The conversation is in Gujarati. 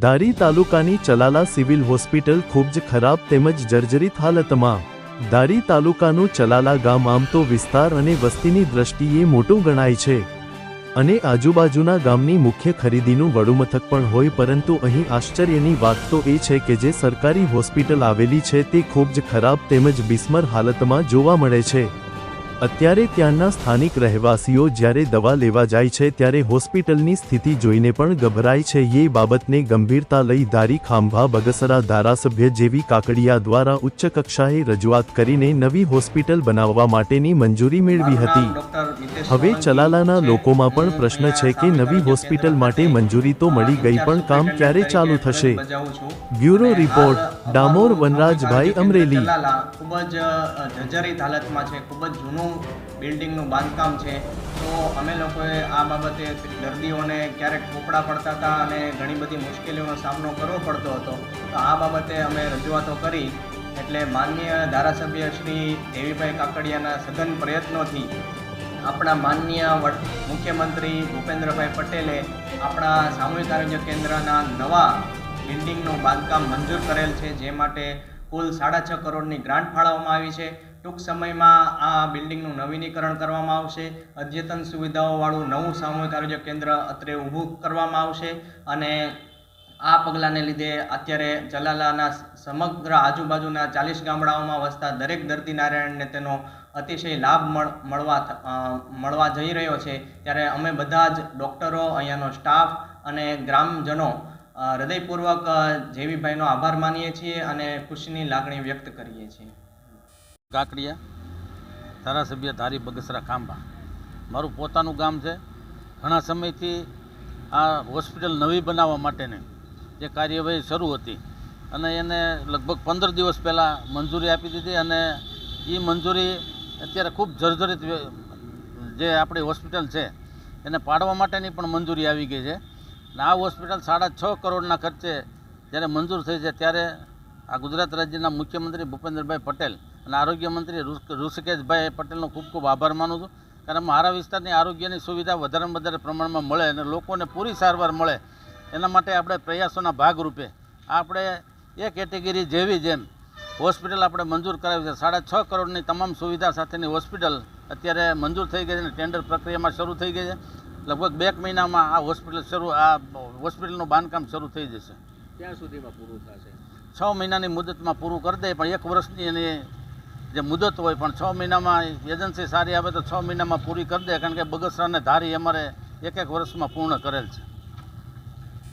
ધારી તાલુકાની ચલાલા સિવિલ હોસ્પિટલ ખૂબ જ ખરાબ તેમજ જર્જરિત હાલતમાં। ધારી તાલુકાનું ચલાલા ગામ આમ તો વિસ્તાર અને વસ્તીની દ્રષ્ટિએ મોટું ગણાય છે અને આજુબાજુના ગામની મુખ્ય ખરીદીનું વડુમથક પણ હોય, પરંતુ અહીં આશ્ચર્યની વાત તો એ છે કે જે સરકારી હોસ્પિટલ આવેલી છે તે ખૂબ જ ખરાબ તેમજ બિસ્મર હાલતમાં જોવા મળે છે। અત્યારે ત્યાંના સ્થાનિક રહેવાસીઓ જ્યારે દવા લેવા જાય છે ત્યારે હોસ્પિટલની સ્થિતિ જોઈને પણ ગભરાય છે। ये બાબતને ગંભીરતા લઈ ધારી ખાંભા બગસરા ધારાસભ્ય જેવી કાકડિયા દ્વારા ઉચ્ચ કક્ષાએ રજૂઆત કરીને નવી હોસ્પિટલ બનાવવા માટેની મંજૂરી મેળવી હતી। હવે ચલાલાના લોકોમાં પણ પ્રશ્ન છે કે નવી હોસ્પિટલ માટે મંજૂરી તો મળી ગઈ, પણ કામ ક્યારે ચાલુ થશે? Bureau report, Damor વનરાજભાઈ, Amreli. ખૂબ જ જર્જરિત હાલતમાં છે, ખૂબ જ જૂનું બિલ્ડિંગનું બાંધકામ છે। તો અમે લોકોએ આ બાબતે દર્દીઓને ક્યારેક ફોફડા પડતા હતા અને ઘણી બધી મુશ્કેલીઓનો સામનો કરવો પડતો હતો। તો આ બાબતે અમે રજૂઆતો કરી, એટલે માનનીય ધારાસભ્ય શ્રી દેવીભાઈ કાકડિયાના સઘન પ્રયત્નોથી આપણા માનનીય મુખ્યમંત્રી ભૂપેન્દ્રભાઈ પટેલે આપણા સામૂહિક આરોગ્ય કેન્દ્રના નવા બિલ્ડિંગનું બાંધકામ મંજૂર કરેલ છે, જે માટે કુલ 6.5 કરોડની ગ્રાન્ટ ફાળવવામાં આવી છે। ટૂંક સમયમાં આ બિલ્ડિંગનું નવીનીકરણ કરવામાં આવશે, અદ્યતન સુવિધાઓવાળું નવું સામૂહિક આરોગ્ય કેન્દ્ર અત્રે ઊભું કરવામાં આવશે અને આ પગલાંને લીધે અત્યારે ચલાલાના સમગ્ર આજુબાજુના 40 ગામડાઓમાં વસતા દરેક દર્દી નારાયણને તેનો અતિશય લાભ મળવા જઈ રહ્યો છે। ત્યારે અમે બધા જ ડૉક્ટરો, અહીંયાનો સ્ટાફ અને ગ્રામજનો હૃદયપૂર્વક જેવીભાઈનો આભાર માનીએ છીએ અને ખુશીની લાગણી વ્યક્ત કરીએ છીએ। કાકડિયા, ધારાસભ્ય ધારી બગસરા ખાંભા। મારું પોતાનું ગામ છે। ઘણા સમયથી આ હોસ્પિટલ નવી બનાવવા માટેની જે કાર્યવાહી શરૂ હતી અને એને લગભગ 15 દિવસ પહેલાં મંજૂરી આપી દીધી અને એ મંજૂરી અત્યારે ખૂબ જર્જરિત જે આપણી હોસ્પિટલ છે એને પાડવા માટેની પણ મંજૂરી આવી ગઈ છે અને આ હોસ્પિટલ 6.5 કરોડના ખર્ચે જ્યારે મંજૂર થઈ છે ત્યારે આ ગુજરાત રાજ્યના મુખ્યમંત્રી ભૂપેન્દ્રભાઈ પટેલ અને આરોગ્ય મંત્રી ઋષિકેશભાઈ પટેલનો ખૂબ ખૂબ આભાર માનું છું, કારણ મારા વિસ્તારની આરોગ્યની સુવિધા વધારેમાં વધારે પ્રમાણમાં મળે અને લોકોને પૂરી સારવાર મળે એના માટે આપણે પ્રયાસોના ભાગરૂપે આપણે એ કેટેગરી જેવી જેમ હોસ્પિટલ આપણે મંજૂર કરાવી છે। 6.5 કરોડની તમામ સુવિધા સાથેની હોસ્પિટલ અત્યારે મંજૂર થઈ ગઈ છે અને ટેન્ડર પ્રક્રિયામાં શરૂ થઈ ગઈ છે। લગભગ 2 મહિનામાં આ હોસ્પિટલનું બાંધકામ શરૂ થઈ જશે। ક્યાં સુધીમાં પૂરું થશે? 6 મહિનાની મુદતમાં પૂરું કરી દે, પણ 1 વર્ષની એની જે મુદત હોય, પણ 6 મહિનામાં એજન્સી સારી આવે તો 6 મહિનામાં પૂરી કરી દે, કારણ કે બગસરા અને ધારી અમારે 1-1 વર્ષમાં પૂર્ણ કરેલ છે।